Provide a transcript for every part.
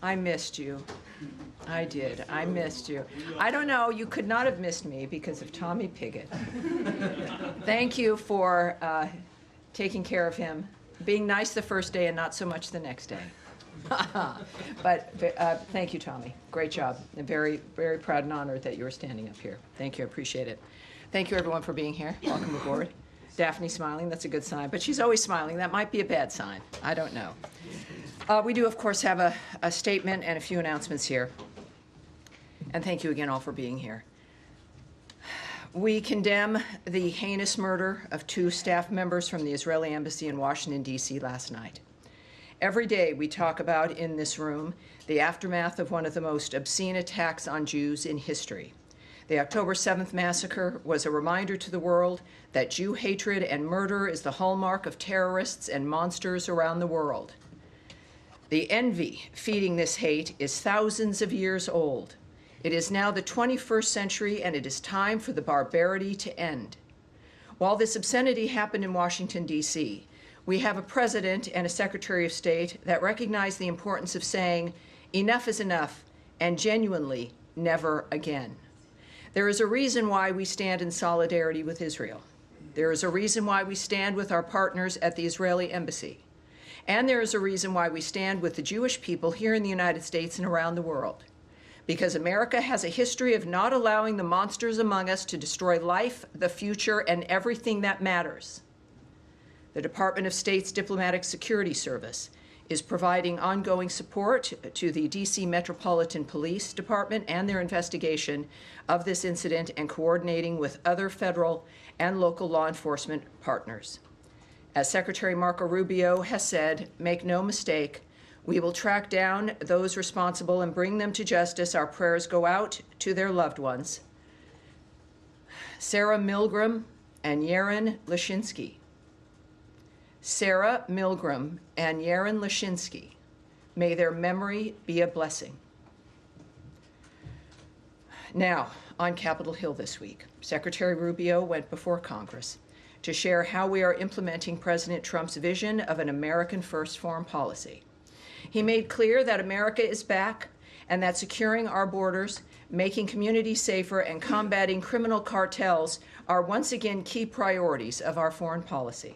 I missed you. I did. I missed you. I don't know. You could not have missed me because of Tommy Pigott. Thank you for taking care of him, being nice the first day and not so much the next day. But thank you, Tommy. Great job. I'm very, very proud and honored that you're standing up here. Thank you. I appreciate it. Thank you, everyone, for being here. Welcome aboard. Daphne smiling. That's a good sign. But she's always smiling. That might be a bad sign. I don't know. We do, of course, have a statement and a few announcements here. And thank you again all for being here. We condemn the heinous murder of 2 staff members from the Israeli embassy in Washington, D.C. last night. Every day we talk about in this room the aftermath of one of the most obscene attacks on Jews in history. The October 7th massacre was a reminder to the world that Jew hatred and murder is the hallmark of terrorists and monsters around the world. The envy feeding this hate is thousands of years old. It is now the 21st century, and it is time for the barbarity to end. While this obscenity happened in Washington, D.C., we have a president and a secretary of state that recognize the importance of saying, enough is enough, and genuinely, never again. There is a reason why we stand in solidarity with Israel. There is a reason why we stand with our partners at the Israeli embassy. And there is a reason why we stand with the Jewish people here in the United States and around the world. Because America has a history of not allowing the monsters among us to destroy life, the future, and everything that matters. The Department of State's Diplomatic Security Service is providing ongoing support to the D.C. Metropolitan Police Department and their investigation of this incident and coordinating with other federal and local law enforcement partners. As Secretary Marco Rubio has said, make no mistake, we will track down those responsible and bring them to justice. Our prayers go out to their loved ones. Sarah Milgram and Yaron Lashinsky. Sarah Milgram and Yaron Lashinsky, may their memory be a blessing. Now, on Capitol Hill this week, Secretary Rubio went before Congress to share how we are implementing President Trump's vision of an American first foreign policy. He made clear that America is back and that securing our borders, making communities safer, and combating criminal cartels are once again key priorities of our foreign policy.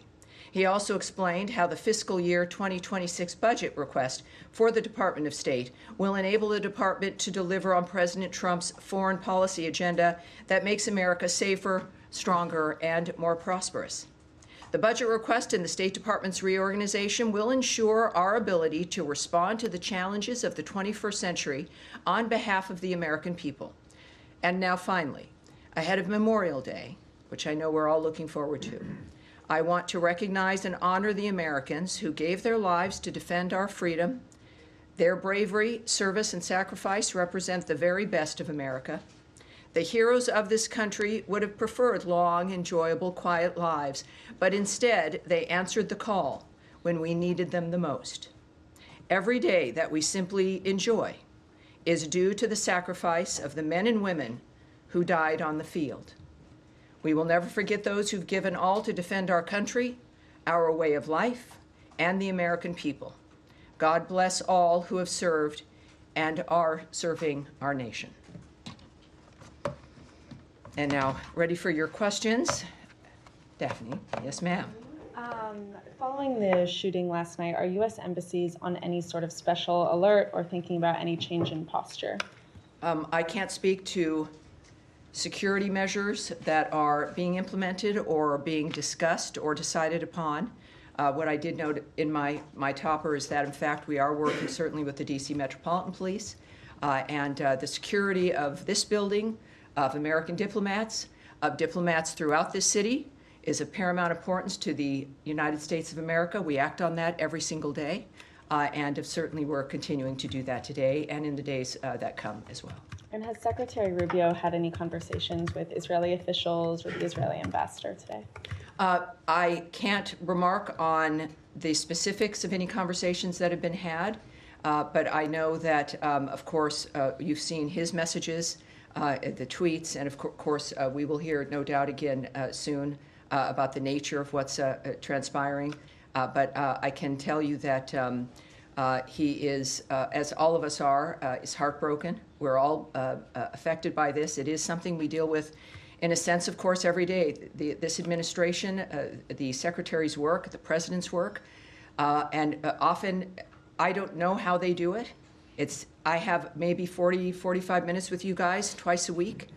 He also explained how the fiscal year 2026 budget request for the Department of State will enable the department to deliver on President Trump's foreign policy agenda that makes America safer, stronger, and more prosperous. The budget request in the State Department's reorganization will ensure our ability to respond to the challenges of the 21st century on behalf of the American people. And now finally, ahead of Memorial Day, which I know we're all looking forward to, I want to recognize and honor the Americans who gave their lives to defend our freedom. Their bravery, service, and sacrifice represent the very best of America. The heroes of this country would have preferred long, enjoyable, quiet lives, but instead they answered the call when we needed them the most. Every day that we simply enjoy is due to the sacrifice of the men and women who died on the field. We will never forget those who've given all to defend our country, our way of life, and the American people. God bless all who have served and are serving our nation. And now, ready for your questions? Daphne, yes, ma'am. Following the shooting last night, are U.S. embassies on any sort of special alert or thinking about any change in posture? I can't speak to security measures that are being implemented or being discussed or decided upon. What I did note in my topper is that, in fact, we are working certainly with the D.C. Metropolitan Police and the security of this building, of American diplomats, of diplomats throughout this city is of paramount importance to the United States of America. We act on that every single day, and certainly we're continuing to do that today and in the days that come as well. And has Secretary Rubio had any conversations with Israeli officials or the Israeli ambassador today? I can't remark on the specifics of any conversations that have been had, but I know that, of course, you've seen his messages, the tweets, and of course, we will hear, no doubt, again soon about the nature of what's transpiring. But I can tell you that He is, as all of us are, is heartbroken. We're all affected by this. It is something we deal with, in a sense, of course, every day. This administration, the secretary's work, the president's work, and often I don't know how they do it. I have maybe 40, 45 minutes with you guys twice a week,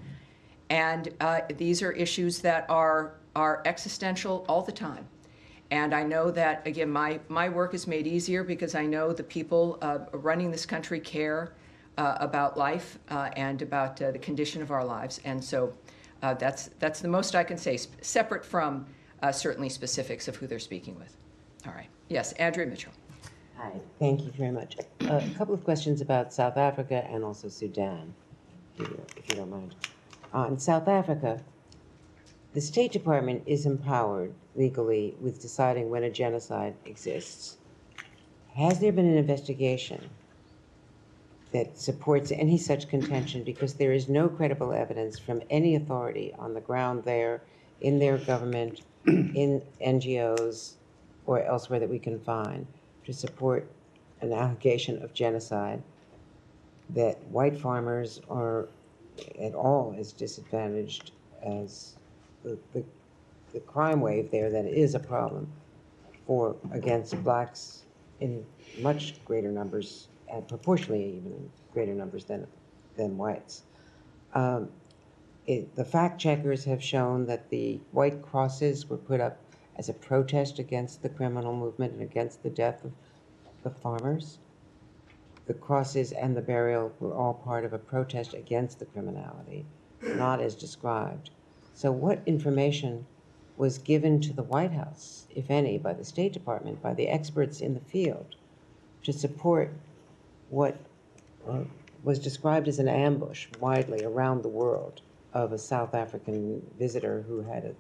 and these are issues that are existential all the time. And I know that, again, my work is made easier because I know the people running this country care about life and about the condition of our lives. And so that's the most I can say, separate from certainly specifics of who they're speaking with. All right. Yes, Andrea Mitchell. Hi, thank you very much. A couple of questions about South Africa and also Sudan, if you don't mind. In South Africa, the State Department is empowered legally with deciding when a genocide exists. Has there been an investigation that supports any such contention? Because there is no credible evidence from any authority on the ground there, in their government, in NGOs, or elsewhere that we can find to support an allegation of genocide, that white farmers are at all as disadvantaged as the crime wave there, that is a problem against blacks in much greater numbers, and proportionally even in greater numbers than whites. The fact checkers have shown that the white crosses were put up as a protest against the criminal movement and against the death of the farmers. The crosses and the burial were all part of a protest against the criminality, not as described. So what information was given to the White House, if any, by the State Department, by the experts in the field, to support what was described as an ambush widely around the world of a South African visitor who had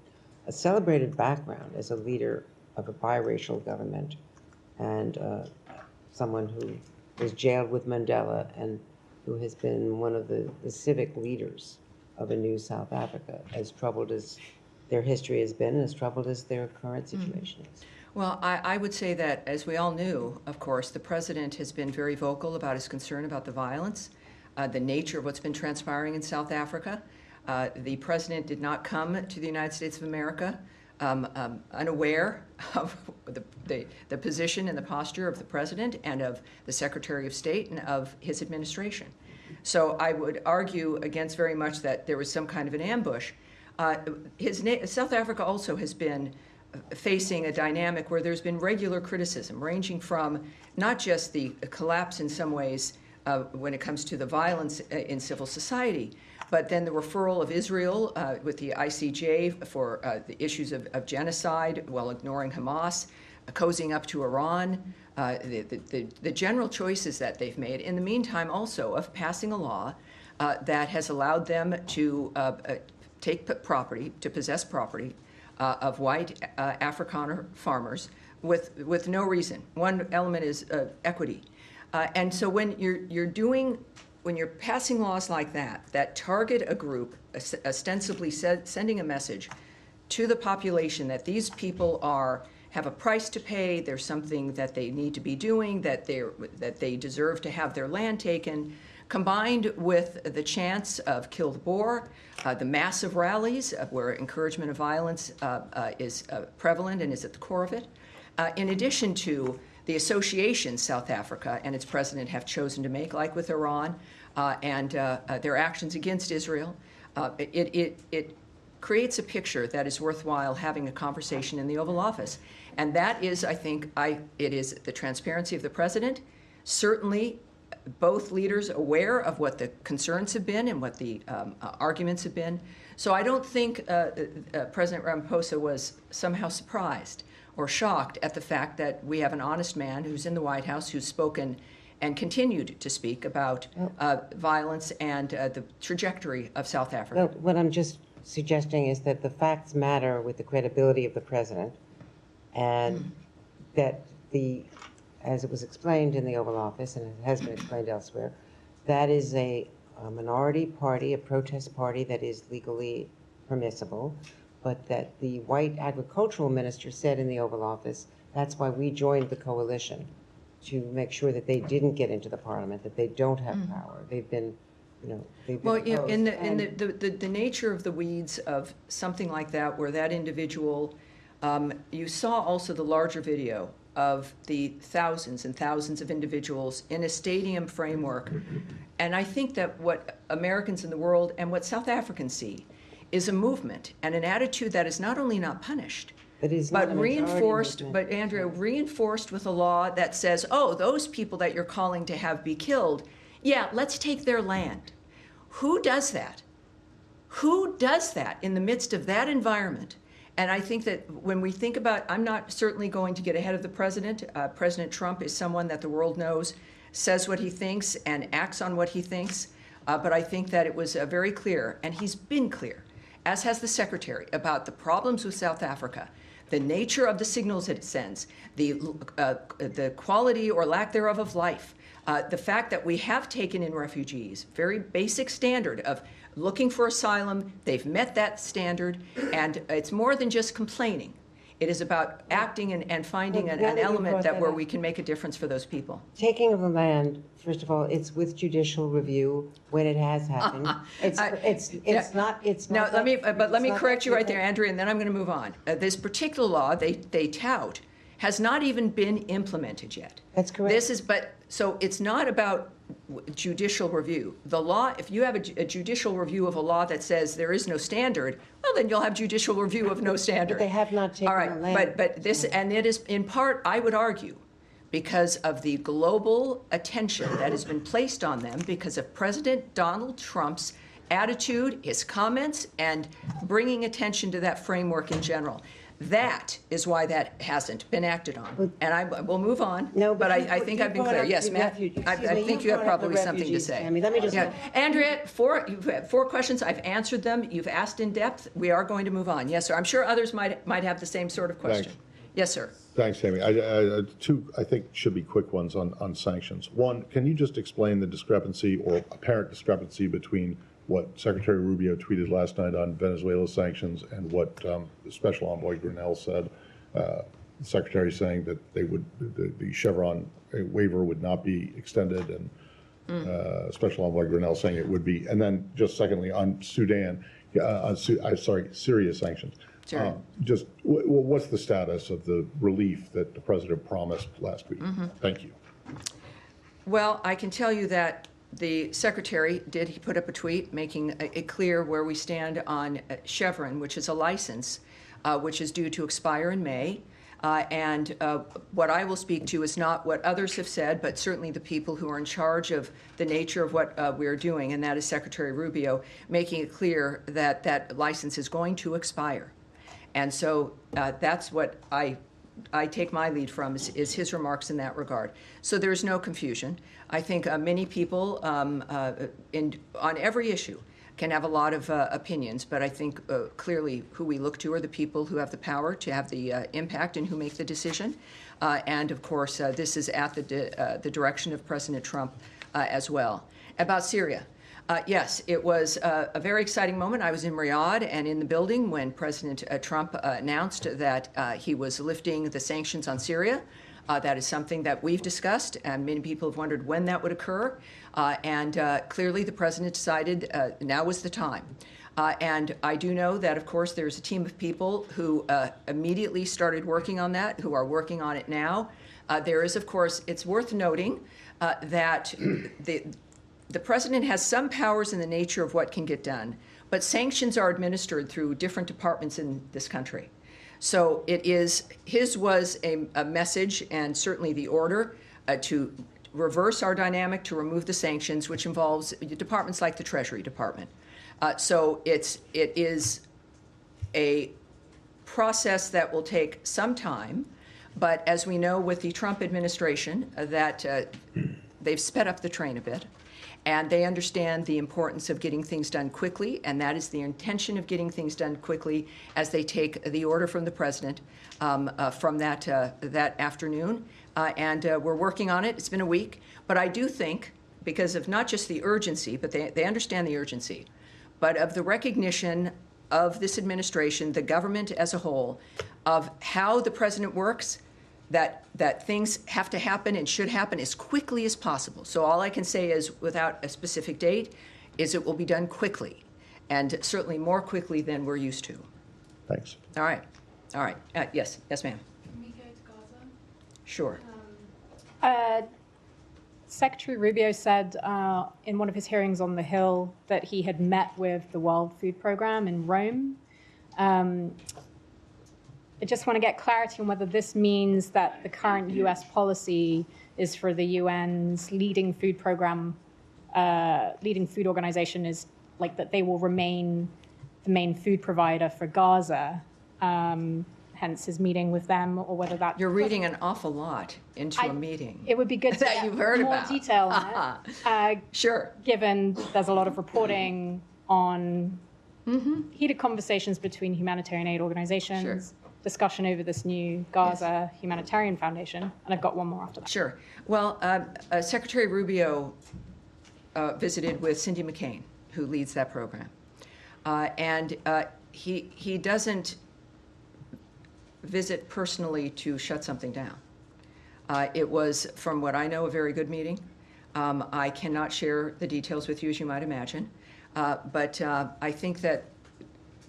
a celebrated background as a leader of a biracial government and someone who was jailed with Mandela and who has been one of the civic leaders of a new South Africa, as troubled as their history has been and as troubled as their current situation is? Well, I would say that, as we all knew, of course, the president has been very vocal about his concern about the violence, the nature of what's been transpiring in South Africa. The president did not come to the United States of America unaware of the position and the posture of the president and of the Secretary of State and of his administration. So I would argue against very much that there was some kind of an ambush. South Africa also has been facing a dynamic where there's been regular criticism, ranging from not just the collapse in some ways when it comes to the violence in civil society, but then the referral of Israel with the ICJ for the issues of genocide while ignoring Hamas, cozying up to Iran, the general choices that they've made. In the meantime, also, of passing a law that has allowed them to take property, to possess property of white Afrikaner farmers with no reason. One element is equity. And so when you're passing laws like that target a group, ostensibly sending a message to the population that these people have a price to pay, there's something that they need to be doing, that they deserve to have their land taken, combined with the chance of kill the Boer, the massive rallies where encouragement of violence is prevalent and is at the core of it, in addition to the associations South Africa and its president have chosen to make, like with Iran and their actions against Israel. It creates a picture that is worthwhile having a conversation in the Oval Office. And that is, I think, it is the transparency of the president, certainly both leaders aware of what the concerns have been and what the arguments have been. So I don't think President Ramaphosa was somehow surprised or shocked at the fact that we have an honest man who's in the White House who's spoken and continued to speak about violence and the trajectory of South Africa. Well, what I'm just suggesting is that the facts matter with the credibility of the president, and that as it was explained in the Oval Office, and it has been explained elsewhere, that is a minority party, a protest party that is legally permissible, but that the white agricultural minister said in the Oval Office, that's why we joined the coalition, to make sure that they didn't get into the parliament, that they don't have power. They've been, they've been Well, in opposed. the nature of the weeds of something like that, where that individual, you saw also the larger video of the thousands and thousands of individuals in a stadium framework. And I think that what Americans in the world and what South Africans see is a movement and an attitude that is not only not punished, But it's not but a majority reinforced, movement. but Andrea, reinforced with a law that says, oh, those people that you're calling to have be killed, yeah, let's take their land. Who does that? Who does that in the midst of that environment? And I think that when we think about, I'm not certainly going to get ahead of the president. President Trump is someone that the world knows, says what he thinks and acts on what he thinks. But I think that it was very clear, and he's been clear, as has the secretary, about the problems with South Africa, the nature of the signals it sends, the quality or lack thereof of life, the fact that we have taken in refugees, very basic standard of looking for asylum. They've met that standard, and it's more than just complaining. It is about acting and finding Well, an now that you element brought that that where up. we can make a difference for those people. Taking of the land, first of all, it's with judicial review when it has happened. It's not. Now, let me not correct you right that- there, Andrea, and then I'm going to move on. This particular law they tout has not even been implemented yet. That's correct. So it's not about judicial review. The law, if you have a judicial review of a law that says there is no standard, well, then you'll have judicial review of no standard. But they have not taken All right, the land. but this, and it is in part, I would argue, because of the global attention that has been placed on them because of President Donald Trump's attitude, his comments, and bringing attention to that framework in general. That is why that hasn't been acted on. And I will move on. No, but but I think I've been clear. Yes, Matt, I think you have probably something to say. Tammy, let me just. Yeah, Andrea, you've had 4 questions. I've answered them. You've asked in depth. We are going to move on. Yes, sir. I'm sure others might have the same sort of question. Thanks. Yes, sir. Thanks, Tammy. Two, I think, should be quick ones on sanctions. One, can you just explain the discrepancy or apparent discrepancy between what Secretary Rubio tweeted last night on Venezuela sanctions and what the Special Envoy Grinnell said? The Secretary saying that the Chevron waiver would not be extended, and Special Envoy Grinnell saying it would be. And then just secondly, on Syria sanctions. Sure. Just what's the status of the relief that the president promised last week? Thank you. Well, I can tell you that the secretary he put up a tweet making it clear where we stand on Chevron, which is a license which is due to expire in May. And what I will speak to is not what others have said, but certainly the people who are in charge of the nature of what we're doing, and that is Secretary Rubio, making it clear that that license is going to expire. And so that's what I take my lead from is his remarks in that regard. So there's no confusion. I think many people on every issue can have a lot of opinions, but I think clearly who we look to are the people who have the power to have the impact and who make the decision. And of course, this is at the direction of President Trump as well. About Syria. Yes, it was a very exciting moment. I was in Riyadh and in the building when President Trump announced that he was lifting the sanctions on Syria. That is something that we've discussed, and many people have wondered when that would occur. And clearly the president decided now was the time. And I do know that, of course, there's a team of people who immediately started working on that, who are working on it now. There is, of course, it's worth noting that the president has some powers in the nature of what can get done, but sanctions are administered through different departments in this country. So his was a message, and certainly the order to reverse our dynamic, to remove the sanctions, which involves departments like the Treasury Department. So it is a process that will take some time, but as we know with the Trump administration, that they've sped up the train a bit. And they understand the importance of getting things done quickly, and that is the intention of getting things done quickly as they take the order from the president from that afternoon. And we're working on it. It's been a week. But I do think, because of not just the urgency, but they understand the urgency, but of the recognition of this administration, the government as a whole, of how the president works, that things have to happen and should happen as quickly as possible. So all I can say is, without a specific date, is it will be done quickly, and certainly more quickly than we're used to. Thanks. All right. Yes, ma'am. Can we go to Gaza? Sure. Secretary Rubio said in one of his hearings on the Hill that he had met with the World Food Programme in Rome. I just want to get clarity on whether this means that the current U.S. policy is for the UN's leading food organization is like that they will remain the main food provider for Gaza, hence his meeting with them, or whether that... You're reading an awful lot into a meeting. It would be good to that get you've heard more about. detail on it. Sure. Given there's a lot of reporting on heated conversations between humanitarian aid organizations, Sure. discussion over this new Gaza Humanitarian Foundation, and I've got one more after that. Sure. Well, Secretary Rubio visited with Cindy McCain, who leads that program. And he doesn't visit personally to shut something down. It was, from what I know, a very good meeting. I cannot share the details with you, as you might imagine. But I think that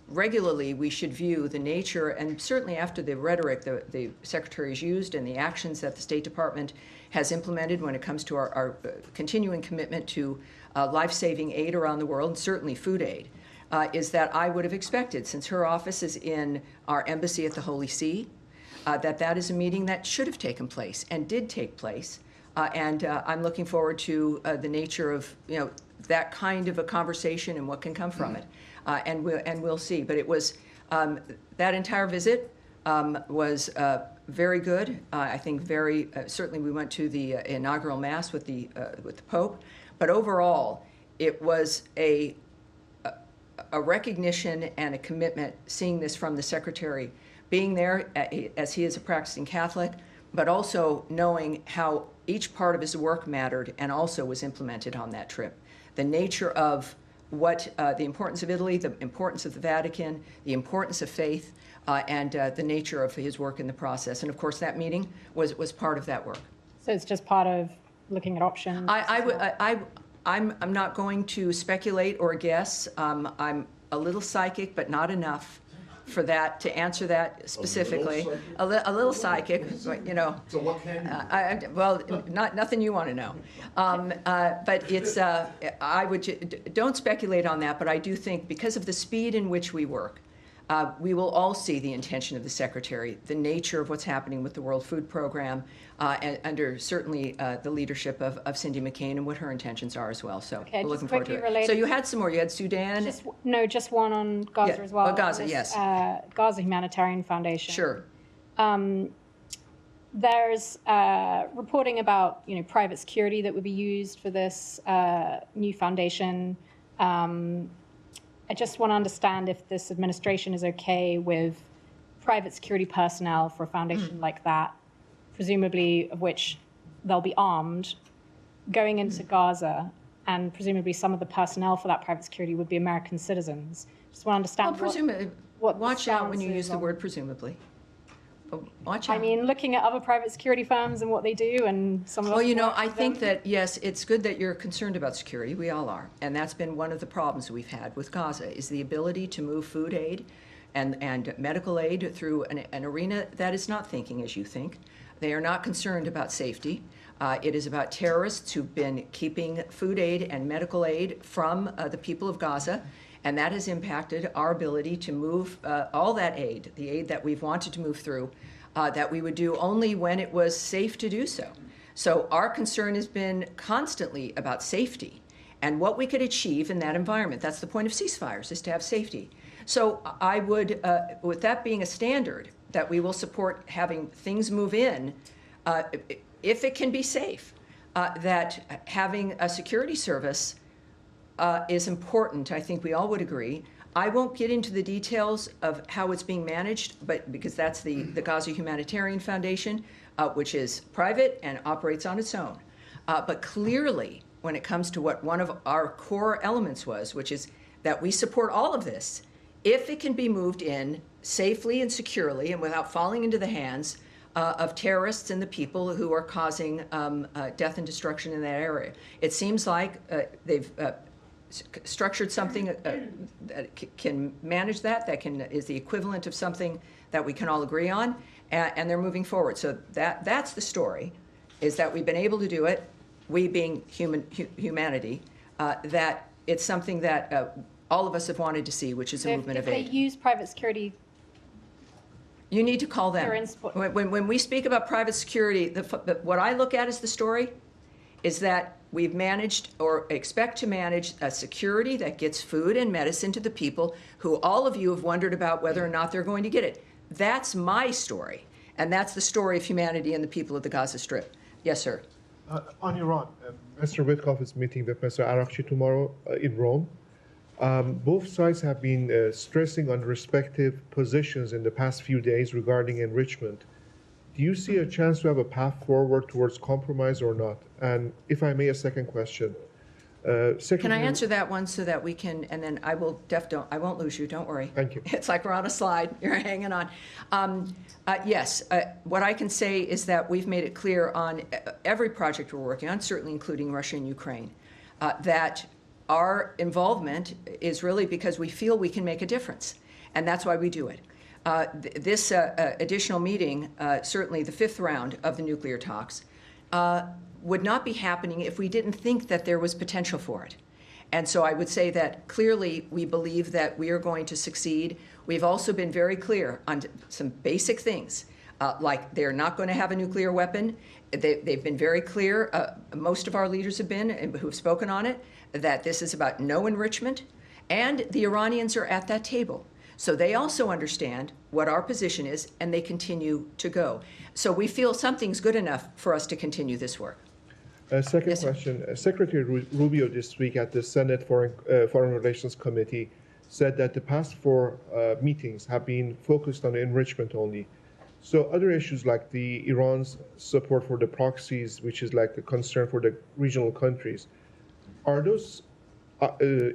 regularly we should view the nature, and certainly after the rhetoric the Secretary has used and the actions that the State Department has implemented when it comes to our continuing commitment to life-saving aid around the world, and certainly food aid, is that I would have expected, since her office is in our embassy at the Holy See, that is a meeting that should have taken place and did take place. And I'm looking forward to the nature of that kind of a conversation and what can come from it. And we'll see. But it was that entire visit was very good. I think very certainly we went to the inaugural mass with the Pope. But overall, it was a recognition and a commitment, seeing this from the Secretary, being there as he is a practicing Catholic, but also knowing how each part of his work mattered and also was implemented on that trip. The nature of what the importance of Italy, the importance of the Vatican, the importance of faith, and the nature of his work in the process. And of course, that meeting was part of that work. So it's just part of looking at options? I'm not going to speculate or guess. I'm a little psychic, but not enough for that to answer that specifically. A little psychic, you know. So what can you? Well, nothing you want to know. But it's don't speculate on that. But I do think because of the speed in which we work, we will all see the intention of the Secretary, the nature of what's happening with the World Food Program, and under certainly the leadership of Cindy McCain and what her intentions are as well. So Okay, we're just looking forward to quickly it. related- So you had some more. You had Sudan. Just one on Gaza Yeah, as well. well, Gaza, This, yes. Gaza Humanitarian Foundation. Sure. There's reporting about private security that would be used for this new foundation. I just want to understand if this administration is okay with private security personnel for a foundation like that, presumably of which they'll be armed, going into Gaza, and presumably some of the personnel for that private security would be American citizens. Just want to understand Well, presumably, what the watch out when you stance use is the on- word presumably. Watch out. I mean, looking at other private security firms and what they do, and some of Well, us you know, work I with think them. that, yes, it's good that you're concerned about security. We all are. And that's been one of the problems we've had with Gaza, is the ability to move food aid and medical aid through an arena that is not thinking as you think. They are not concerned about safety. It is about terrorists who've been keeping food aid and medical aid from the people of Gaza. And that has impacted our ability to move all that aid, the aid that we've wanted to move through, that we would do only when it was safe to do so. So our concern has been constantly about safety and what we could achieve in that environment. That's the point of ceasefires, is to have safety. So I would, with that being a standard, that we will support having things move in if it can be safe, that having a security service is important. I think we all would agree. I won't get into the details of how it's being managed, but because that's the Gaza Humanitarian Foundation, which is private and operates on its own. But clearly, when it comes to what one of our core elements was, which is that we support all of this, if it can be moved in safely and securely and without falling into the hands of terrorists and the people who are causing death and destruction in that area. It seems like they've structured something that can manage that is the equivalent of something that we can all agree on, and they're moving forward. So that's the story, is that we've been able to do it, we being humanity, that it's something that all of us have wanted to see, which is a movement of aid. If they use private security, You need to call them. They're in support. When we speak about private security, what I look at as the story is that we've managed or expect to manage a security that gets food and medicine to the people who all of you have wondered about whether or not they're going to get it. That's my story, and that's the story of humanity and the people of the Gaza Strip. Yes, sir. On Iran, Mr. Witkoff is meeting with Mr. Arakchi tomorrow in Rome. Both sides have been stressing on respective positions in the past few days regarding enrichment. Do you see a chance to have a path forward towards compromise or not? And if I may, a second question. Can I answer that one so that we can, and then I won't lose you, don't worry. Thank you. It's like we're on a slide, you're hanging on. Yes, what I can say is that we've made it clear on every project we're working on, certainly including Russia and Ukraine, that our involvement is really because we feel we can make a difference, and that's why we do it. This additional meeting, certainly the fifth round of the nuclear talks, would not be happening if we didn't think that there was potential for it. And so I would say that clearly we believe that we are going to succeed. We've also been very clear on some basic things, like they're not going to have a nuclear weapon. They've been very clear, most of our leaders have been, who have spoken on it, that this is about no enrichment, and the Iranians are at that table. So they also understand what our position is, and they continue to go. So we feel something's good enough for us to continue this work. Second Yes, sir. question. Secretary Rubio this week at the Senate Foreign Relations Committee said that the past four meetings have been focused on enrichment only. So other issues like the Iran's support for the proxies, which is like a concern for the regional countries, are those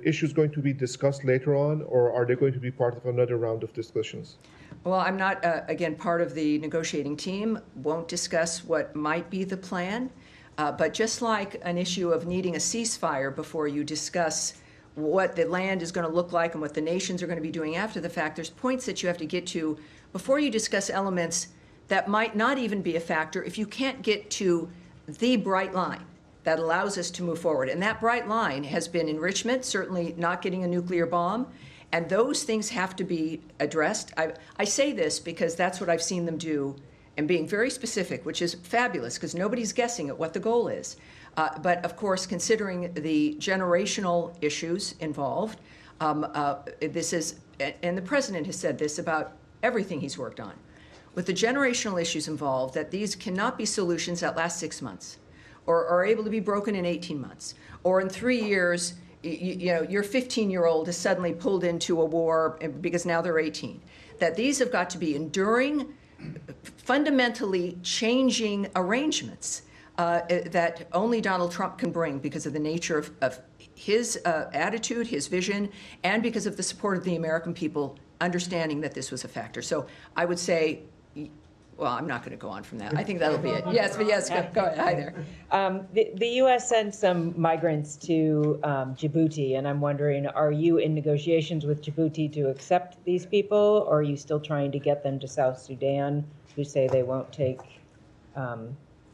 issues going to be discussed later on, or are they going to be part of another round of discussions? Well, I'm not, again, part of the negotiating team, won't discuss what might be the plan. But just like an issue of needing a ceasefire before you discuss what the land is going to look like and what the nations are going to be doing after the fact, there's points that you have to get to before you discuss elements that might not even be a factor if you can't get to the bright line that allows us to move forward. And that bright line has been enrichment, certainly not getting a nuclear bomb, and those things have to be addressed. I say this because that's what I've seen them do, and being very specific, which is fabulous because nobody's guessing at what the goal is. But of course, considering the generational issues involved, this is, and the president has said this about everything he's worked on, with the generational issues involved, that these cannot be solutions that last 6 months or are able to be broken in 18 months, or in 3 years, your 15-year-old is suddenly pulled into a war because now they're 18. That these have got to be enduring, fundamentally changing arrangements that only Donald Trump can bring because of the nature of his attitude, his vision, and because of the support of the American people understanding that this was a factor. So I would say, well, I'm not going to go on from that. I think that'll be it. Yes, but yes, go ahead. Hi there. The U.S. sent some migrants to Djibouti, and I'm wondering, are you in negotiations with Djibouti to accept these people, or are you still trying to get them to South Sudan, who say they won't take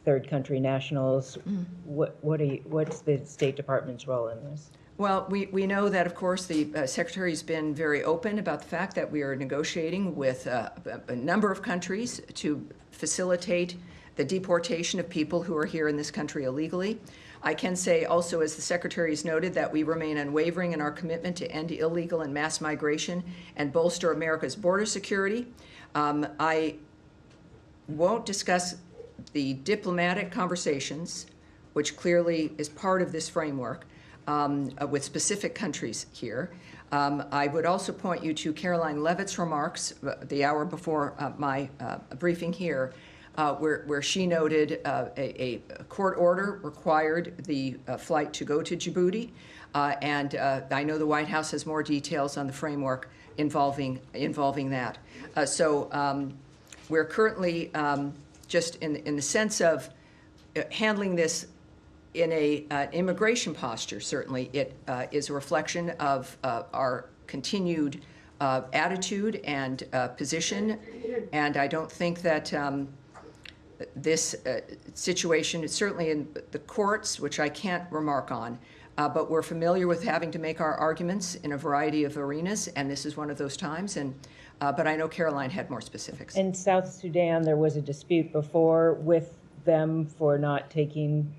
third country nationals? What's the State Department's role in this? Well, we know that, of course, the Secretary's been very open about the fact that we are negotiating with a number of countries to facilitate the deportation of people who are here in this country illegally. I can say also, as the Secretary has noted, that we remain unwavering in our commitment to end illegal and mass migration and bolster America's border security. I won't discuss the diplomatic conversations, which clearly is part of this framework, with specific countries here. I would also point you to Caroline Levitt's remarks the hour before my briefing here, where she noted a court order required the flight to go to Djibouti, and I know the White House has more details on the framework involving that. So we're currently just in the sense of handling this in an immigration posture, certainly it is a reflection of our continued attitude and position. And I don't think that this situation is certainly in the courts, which I can't remark on, but we're familiar with having to make our arguments in a variety of arenas, and this is one of those times. And but I know Caroline had more specifics. In South Sudan, there was a dispute before with them for not taking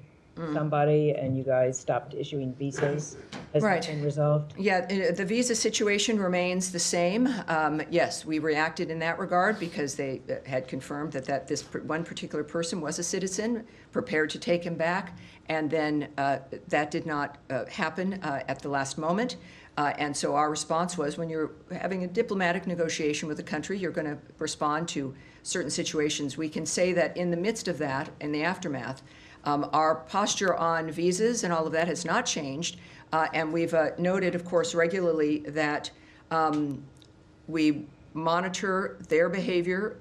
somebody, and you guys stopped issuing visas. Has Right. that been resolved? Yeah, the visa situation remains the same. Yes, we reacted in that regard because they had confirmed that this one particular person was a citizen, prepared to take him back, and then that did not happen at the last moment. And so our response was, when you're having a diplomatic negotiation with a country, you're going to respond to certain situations. We can say that in the midst of that, in the aftermath, our posture on visas and all of that has not changed. And we've noted, of course, regularly that we monitor their behavior,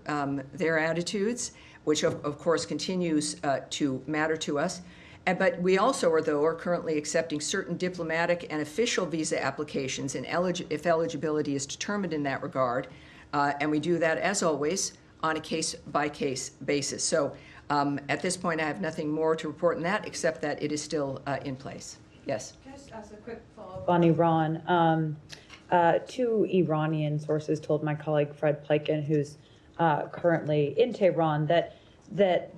their attitudes, which of course continues to matter to us. But we also are currently accepting certain diplomatic and official visa applications if eligibility is determined in that regard. And we do that, as always, on a case-by-case basis. So at this point, I have nothing more to report on that, except that it is still in place. Yes? Can I just ask a quick follow-up? On Iran, two Iranian sources told my colleague Fred Pleiken, who's currently in Tehran, that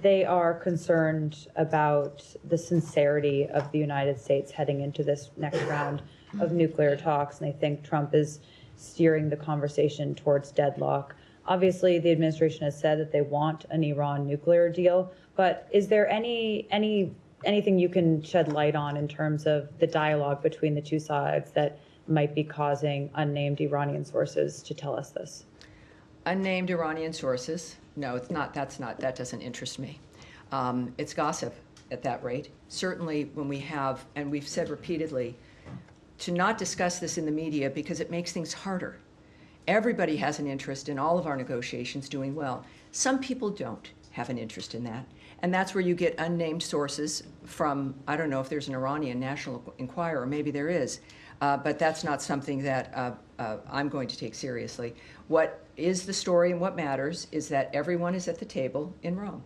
they are concerned about the sincerity of the United States heading into this next round of nuclear talks, and they think Trump is steering the conversation towards deadlock. Obviously, the administration has said that they want an Iran nuclear deal, but is there anything you can shed light on in terms of the dialogue between the two sides that might be causing unnamed Iranian sources to tell us this? Unnamed Iranian sources? No, it's not. That doesn't interest me. It's gossip at that rate. Certainly when we have, and we've said repeatedly, to not discuss this in the media because it makes things harder. Everybody has an interest in all of our negotiations doing well. Some people don't have an interest in that. And that's where you get unnamed sources from, I don't know if there's an Iranian National Enquirer, maybe there is, but that's not something that I'm going to take seriously. What is the story and what matters is that everyone is at the table in Rome.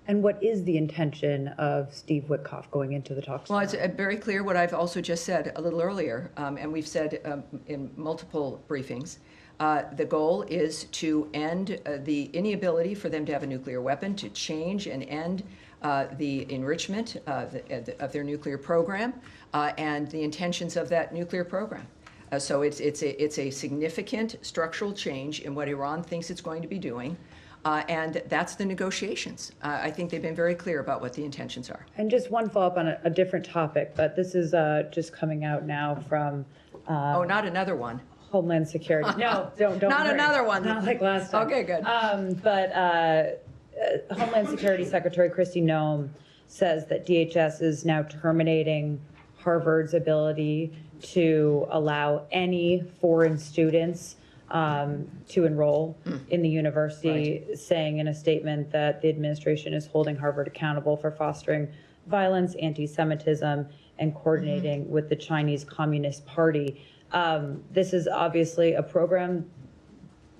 And what is the intention of Steve Witkoff going into the talks? Well, it's very clear what I've also just said a little earlier, and we've said in multiple briefings. The goal is to end the inability for them to have a nuclear weapon, to change and end the enrichment of their nuclear program and the intentions of that nuclear program. So it's a significant structural change in what Iran thinks it's going to be doing. And that's the negotiations. I think they've been very clear about what the intentions are. And just one follow-up on a different topic, but this is just coming out now from Oh, not another one. Homeland Security. No, don't Not worry. another one. Not like last time. Okay, good. But Homeland Security Secretary Kristi Noem says that DHS is now terminating Harvard's ability to allow any foreign students to enroll in the university, saying in a statement that the administration is holding Harvard accountable for fostering violence, anti-Semitism, and coordinating with the Chinese Communist Party. This is obviously a program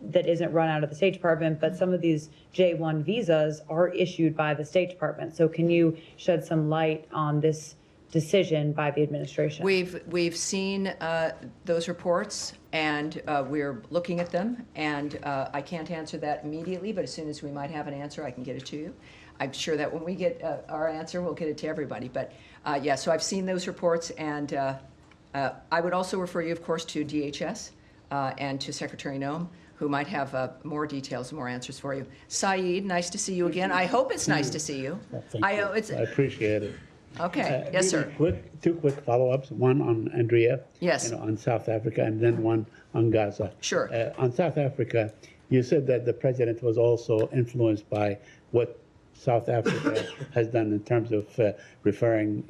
that isn't run out of the State Department, but some of these J-1 visas are issued by the State Department. So can you shed some light on this decision by the administration? We've seen those reports, and we're looking at them, and I can't answer that immediately, but as soon as we might have an answer, I can get it to you. I'm sure that when we get our answer, we'll get it to everybody. But yeah, so I've seen those reports, and I would also refer you, of course, to DHS and to Secretary Noem, who might have more details and more answers for you. Saeed, nice to see you again. I hope it's nice to see you. Well, thank you. I appreciate it. Okay. Yes, sir. Two quick follow-ups. One on Andrea. Yes. On South Africa, and then one on Gaza. Sure. On South Africa, you said that the president was also influenced by what South Africa has done in terms of referring,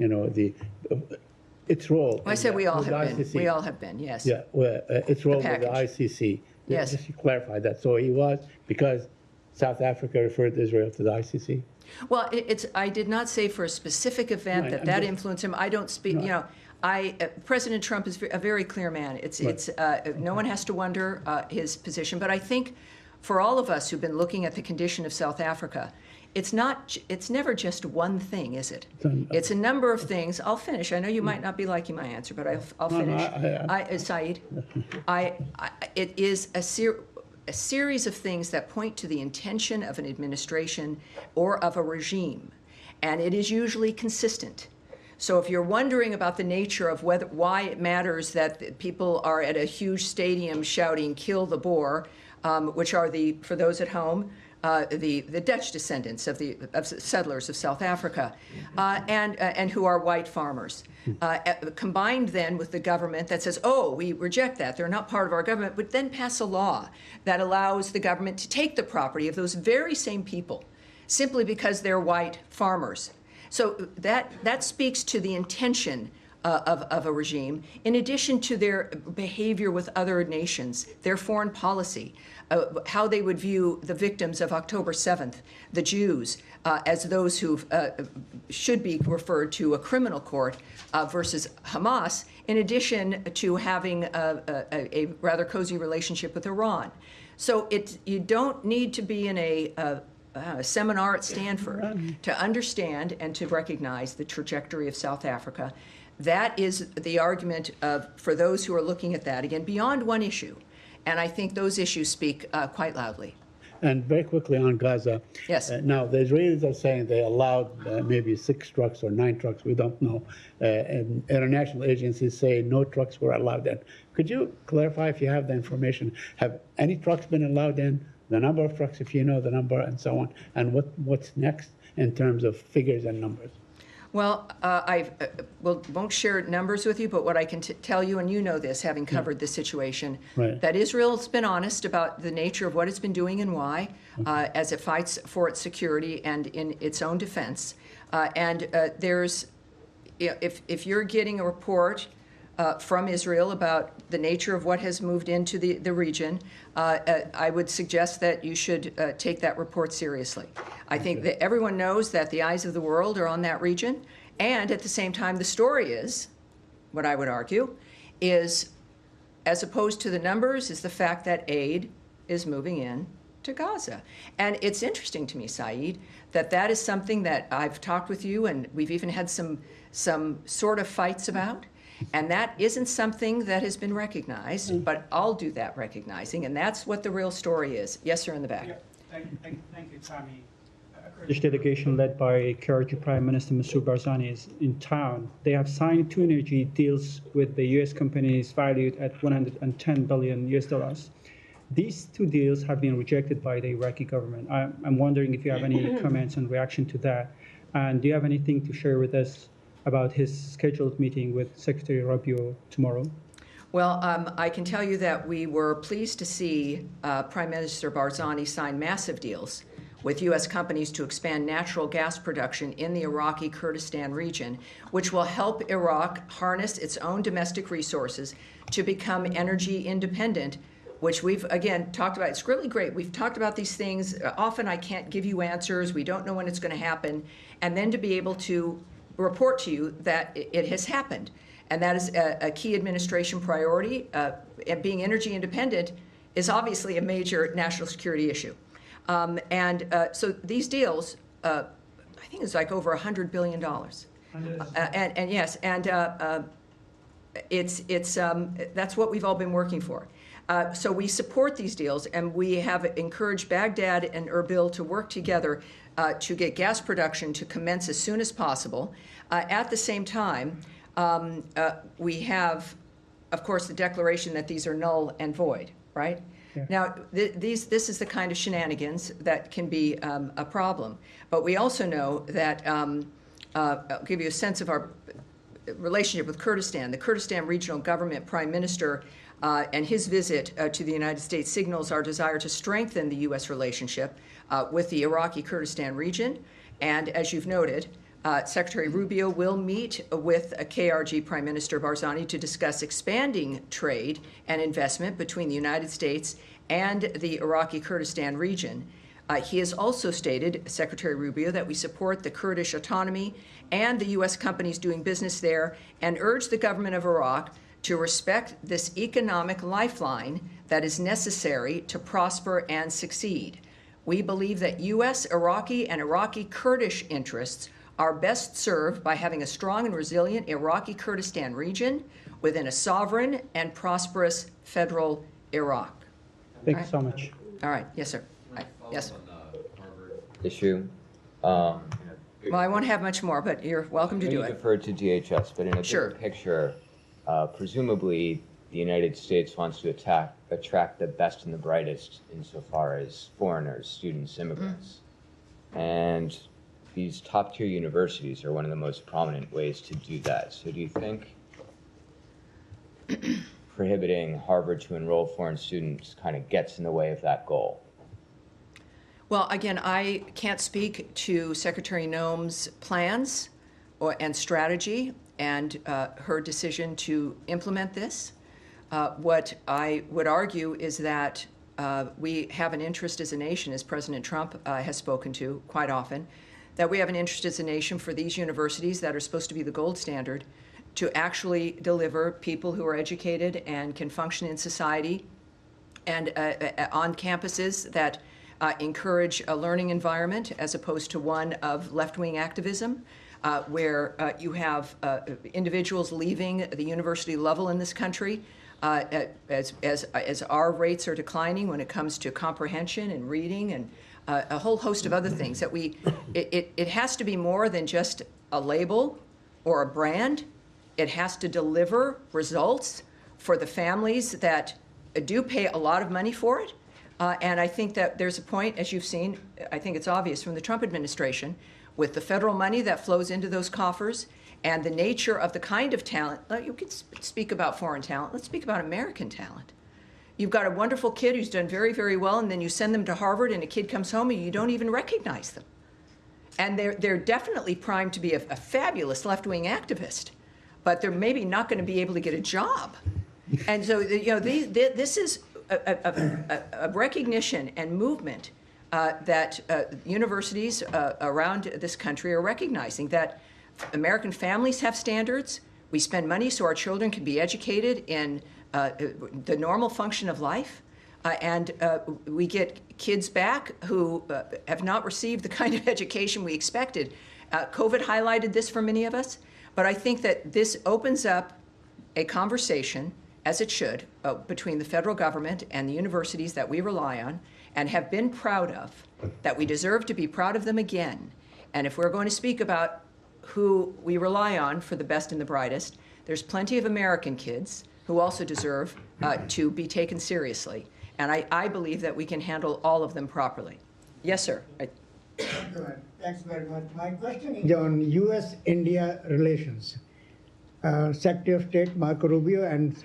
its role. Well, I said we all have been. ICC. We all have been. Yes. Yeah. Well, its role with the package. ICC. Yes. Just to clarify that. So he was, because South Africa referred Israel to the ICC? Well, I did not say for a specific event Right, that I'm that just- influenced him. I don't speak, you know, President Trump is a very clear man. No one has to wonder his position. But I think for all of us who've been looking at the condition of South Africa, it's never just one thing, is it? It's a number of things. I'll finish. I know you might not be liking my answer, but I'll finish. Saeed, it is a series of things that point to the intention of an administration or of a regime, and it is usually consistent. So if you're wondering about the nature of why it matters that people are at a huge stadium shouting "Kill the Boer," which are for those at home, the Dutch descendants of settlers of South Africa, and who are white farmers, combined then with the government that says, "Oh, we reject that; they're not part of our government," but then pass a law that allows the government to take the property of those very same people, simply because they're white farmers. So that speaks to the intention of a regime, in addition to their behavior with other nations, their foreign policy, how they would view the victims of October 7th, the Jews, as those who should be referred to a criminal court versus Hamas, in addition to having a rather cozy relationship with Iran. So you don't need to be in a seminar at Stanford to understand and to recognize the trajectory of South Africa. That is the argument for those who are looking at that, again, beyond one issue. And I think those issues speak quite loudly. And very quickly on Gaza. Yes. Now, the Israelis are saying they allowed maybe 6 trucks or 9 trucks, we don't know. And international agencies say no trucks were allowed in. Could you clarify if you have the information? Have any trucks been allowed in? The number of trucks, if you know the number, and so on, and what's next in terms of figures and numbers? Well, I won't share numbers with you, but what I can tell you, and you know this, having covered this situation, Right. that Israel's been honest about the nature of what it's been doing and why, as it fights for its security and in its own defense. There's, if you're getting a report from Israel about the nature of what has moved into the region, I would suggest that you should take that report seriously. I think that everyone knows that the eyes of the world are on that region, and at the same time, the story is, what I would argue, is, as opposed to the numbers, is the fact that aid is moving in to Gaza. And it's interesting to me, Saeed, that is something that I've talked with you, and we've even had some sort of fights about. And that isn't something that has been recognized, but I'll do that recognizing, and that's what the real story is. Yes, sir, in the back. Yeah, thank you, Tammy. Kurdish delegation led by KRG Prime Minister Masoud Barzani is in town. They have signed 2 energy deals with the U.S. companies valued at $110 billion. These 2 deals have been rejected by the Iraqi government. I'm wondering if you have any comments and reaction to that, and do you have anything to share with us about his scheduled meeting with Secretary Rubio tomorrow? Well, I can tell you that we were pleased to see Prime Minister Barzani sign massive deals with U.S. companies to expand natural gas production in the Iraqi Kurdistan region, which will help Iraq harness its own domestic resources to become energy independent, which we've, again, talked about. It's really great. We've talked about these things. Often I can't give you answers. We don't know when it's going to happen. And then to be able to report to you that it has happened. And that is a key administration priority. And being energy independent is obviously a major national security issue. So these deals, I think it's like over $100 billion. And yes, that's what we've all been working for. So we support these deals, and we have encouraged Baghdad and Erbil to work together to get gas production to commence as soon as possible. At the same time, we have, of course, the declaration that these are null and void, right? Yeah. Now, this is the kind of shenanigans that can be a problem. But we also know that, I'll give you a sense of our relationship with Kurdistan. The Kurdistan Regional Government Prime Minister and his visit to the United States signals our desire to strengthen the U.S. relationship with the Iraqi Kurdistan region. And as you've noted, Secretary Rubio will meet with KRG Prime Minister Barzani to discuss expanding trade and investment between the United States and the Iraqi Kurdistan region. He has also stated, Secretary Rubio, that we support the Kurdish autonomy and the U.S. companies doing business there and urge the government of Iraq to respect this economic lifeline that is necessary to prosper and succeed. We believe that U.S., Iraqi, and Iraqi Kurdish interests are best served by having a strong and resilient Iraqi Kurdistan region within a sovereign and prosperous federal Iraq. Thank you so much. All right. Yes, sir. Yes. Issue. Well, I won't have much more, but you're welcome to do You it. deferred to DHS, but in a Sure. bigger picture, presumably the United States wants to attract the best and the brightest insofar as foreigners, students, immigrants. And these top-tier universities are one of the most prominent ways to do that. So do you think prohibiting Harvard to enroll foreign students kind of gets in the way of that goal? Well, again, I can't speak to Secretary Noem's plans and strategy and her decision to implement this. What I would argue is that we have an interest as a nation, as President Trump has spoken to quite often, that we have an interest as a nation for these universities that are supposed to be the gold standard to actually deliver people who are educated and can function in society and on campuses that encourage a learning environment as opposed to one of left-wing activism, where you have individuals leaving the university level in this country as our rates are declining when it comes to comprehension and reading and a whole host of other things. That it has to be more than just a label or a brand. It has to deliver results for the families that do pay a lot of money for it. And I think that there's a point, as you've seen, I think it's obvious from the Trump administration, with the federal money that flows into those coffers and the nature of the kind of talent. You can speak about foreign talent. Let's speak about American talent. You've got a wonderful kid who's done very, very well, and then you send them to Harvard, and a kid comes home, and you don't even recognize them. And they're definitely primed to be a fabulous left-wing activist, but they're maybe not going to be able to get a job. And so, this is a recognition and movement that universities around this country are recognizing that American families have standards. We spend money so our children can be educated in the normal function of life. And we get kids back who have not received the kind of education we expected. COVID highlighted this for many of us, but I think that this opens up a conversation, as it should, between the federal government and the universities that we rely on and have been proud of, that we deserve to be proud of them again. And if we're going to speak about who we rely on for the best and the brightest, there's plenty of American kids who also deserve to be taken seriously. And I believe that we can handle all of them properly. Yes, sir. Thanks very much. My question is on U.S.-India relations. Secretary of State Marco Rubio and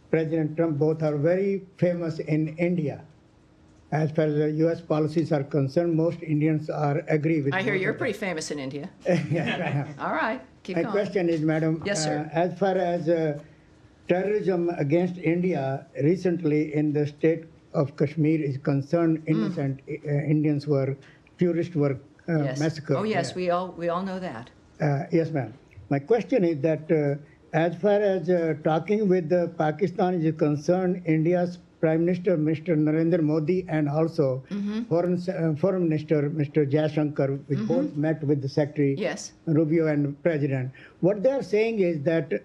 President Trump both are very famous in India. As far as the U.S. policies are concerned, most Indians agree with. I hear you're pretty famous in India. Yes, I am. All right, keep going. My question is, Madam, yes, sir. As far as terrorism against India, recently in the state of Kashmir is concerned, innocent Indians tourists were massacred. Oh yes, there. we all know that. Yes, ma'am. My question is that as far as talking with Pakistan is concerned, India's Prime Minister, Mr. Narendra Modi, and also Foreign Minister, Mr. Jaishankar, which both met with the Secretary Rubio and President. What they are saying is that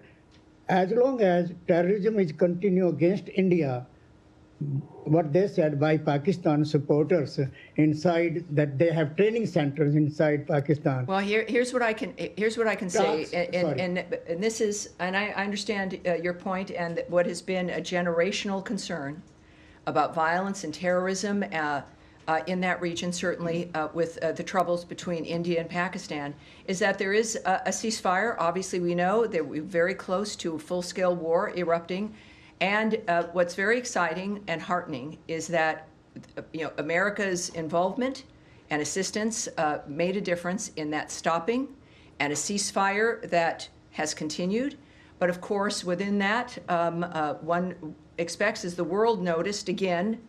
as long as terrorism is continue against India, what they said by Pakistan supporters inside, that they have training centers inside Pakistan. Well, here's what I can say, and this is, and I understand your point, and what has been a generational concern about violence and terrorism in that region, certainly with the troubles between India and Pakistan, is that there is a ceasefire. Obviously, we know that we're very close to a full-scale war erupting. And what's very exciting and heartening is that America's involvement and assistance made a difference in that stopping, and a ceasefire that has continued. But of course, within that, one expects, as the world noticed again,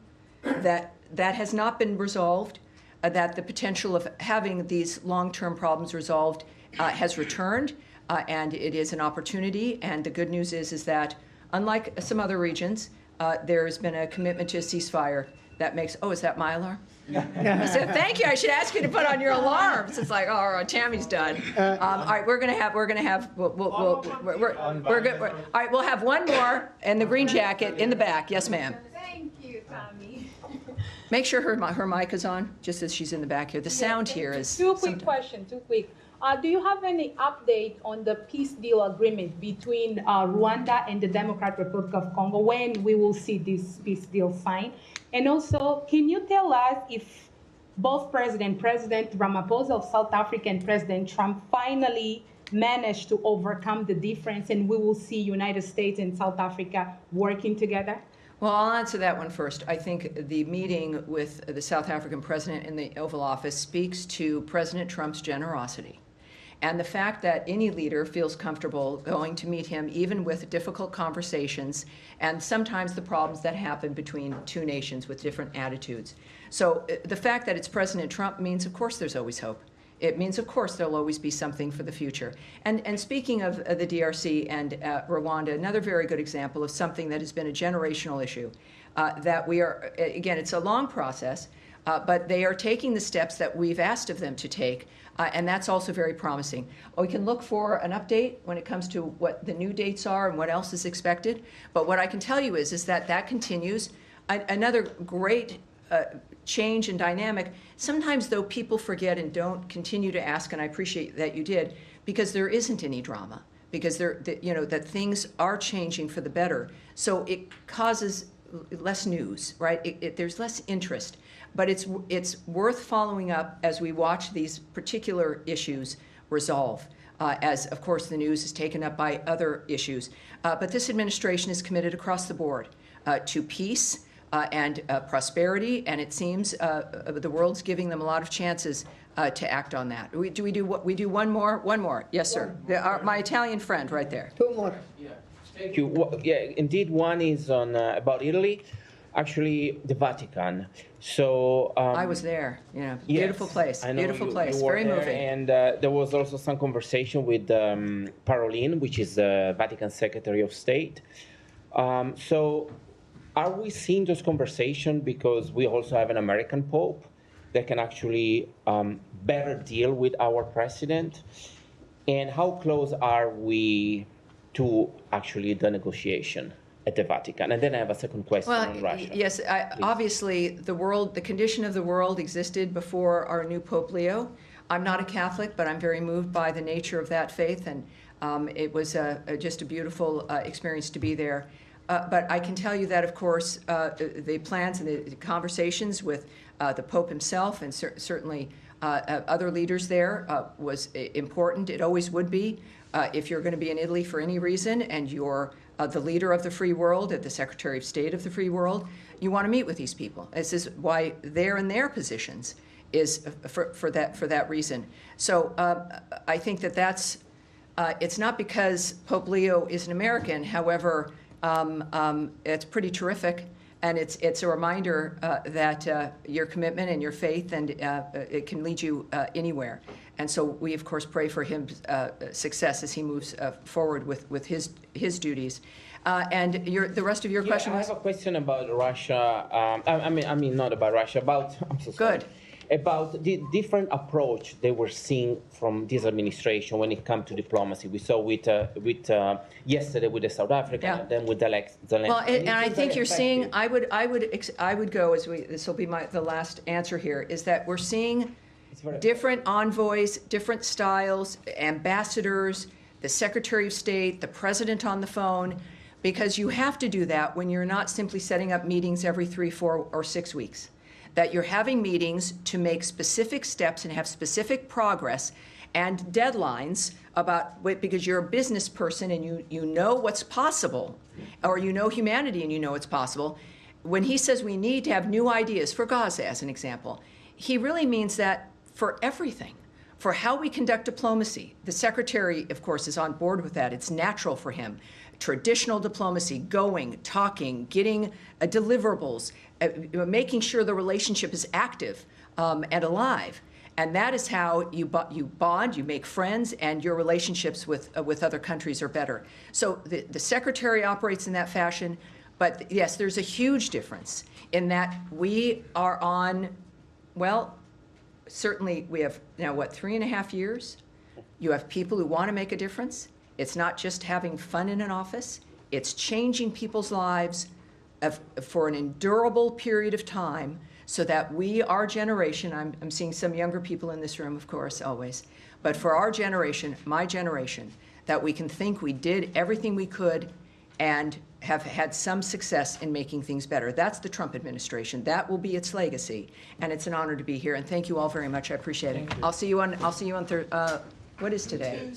that has not been resolved. that the potential of having these long-term problems resolved has returned, and it is an opportunity. And the good news is that, unlike some other regions, there has been a commitment to a ceasefire that makes, oh, is that my alarm? I said, thank you. I should ask you to put on your alarms. It's like, oh, Tammy's done. All right, we're gonna have, all right, we'll have one more in the green jacket in the back. Yes, ma'am. Thank you, Tammy. Make sure her mic is on, just as she's in the back here. The sound here is. Two quick questions, two quick. Do you have any update on the peace deal agreement between Rwanda and the Democratic Republic of Congo, when we will see this peace deal signed? And also, can you tell us if both President Ramaphosa of South Africa and President Trump finally managed to overcome the difference, and we will see United States and South Africa working together? Well, I'll answer that one first. I think the meeting with the South African president in the Oval Office speaks to President Trump's generosity. And the fact that any leader feels comfortable going to meet him, even with difficult conversations, and sometimes the problems that happen between two nations with different attitudes. So the fact that it's President Trump means, of course, there's always hope. It means, of course, there'll always be something for the future. And speaking of the DRC and Rwanda, another very good example of something that has been a generational issue, that we are, again, it's a long process, but they are taking the steps that we've asked of them to take, and that's also very promising. We can look for an update when it comes to what the new dates are and what else is expected, but what I can tell you is that continues. Another great change and dynamic. Sometimes, though, people forget and don't continue to ask, and I appreciate that you did, because there isn't any drama, because that things are changing for the better. So it causes less news, right? There's less interest. But it's worth following up as we watch these particular issues resolve, as, of course, the news is taken up by other issues. But this administration is committed across the board to peace and prosperity, and it seems the world's giving them a lot of chances to act on that. We do one more? One more. Yes, sir. My Italian friend right there. Two more. Yeah, thank you. Yeah, indeed, one is on about Italy. Actually, the Vatican. So I was there. Beautiful place. I know beautiful you place. were Very there, moving. And there was also some conversation with Parolin, which is the Vatican Secretary of State. So, are we seeing those conversations because we also have an American Pope that can actually better deal with our president? And how close are we to actually the negotiation at the Vatican? And then I have a second question on Russia. Yes, obviously the condition of the world existed before our new Pope Leo. I'm not a Catholic, but I'm very moved by the nature of that faith, and it was just a beautiful experience to be there. But I can tell you that, of course, the plans and the conversations with the Pope himself and certainly other leaders there was important. It always would be. If you're going to be in Italy for any reason and you're the leader of the free world, the Secretary of State of the free world, you want to meet with these people. This is why they're in their positions, is for that reason. So I think that's it's not because Pope Leo is an American. However, it's pretty terrific, and it's a reminder that your commitment and your faith, and it can lead you anywhere. And so we, of course, pray for his success as he moves forward with his duties. And the rest of your question was? I have a question about Russia. I mean, not about Russia. I'm so sorry. Good. About the different approach they were seeing from this administration when it comes to diplomacy. We saw with yesterday with the South Africa, and then with the Zelensky. Well, and I think you're seeing. I would go as this will be the last answer here. Is that we're seeing different envoys, different styles, ambassadors, the Secretary of State, the President on the phone, because you have to do that when you're not simply setting up meetings every 3, 4, or 6 weeks. That you're having meetings to make specific steps and have specific progress and deadlines because you're a business person and you know what's possible, or you know humanity and you know it's possible. When he says we need to have new ideas for Gaza, as an example, he really means that for everything, for how we conduct diplomacy. The Secretary, of course, is on board with that. It's natural for him. Traditional diplomacy, going, talking, getting deliverables, making sure the relationship is active and alive. And that is how you bond, you make friends, and your relationships with other countries are better. So the Secretary operates in that fashion, but yes, there's a huge difference in that we are on, well, certainly we have now, 3.5 years? You have people who want to make a difference. It's not just having fun in an office. It's changing people's lives for an endurable period of time so that we, our generation, I'm seeing some younger people in this room, of course, always, but for our generation, my generation, that we can think we did everything we could and have had some success in making things better. That's the Trump administration. That will be its legacy, and it's an honor to be here. And thank you all very much. I appreciate it. I'll see you on what is today?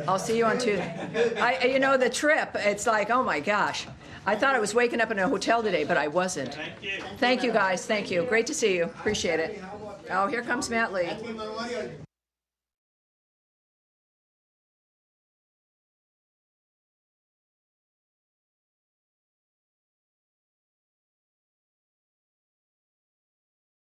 I'll see you on Tuesday. You know, the trip, it's like, oh my gosh. I thought I was waking up in a hotel today, but I wasn't. Thank you. Thank you, guys. Thank you. Great to see you. Appreciate it. Oh, here comes Matt Lee.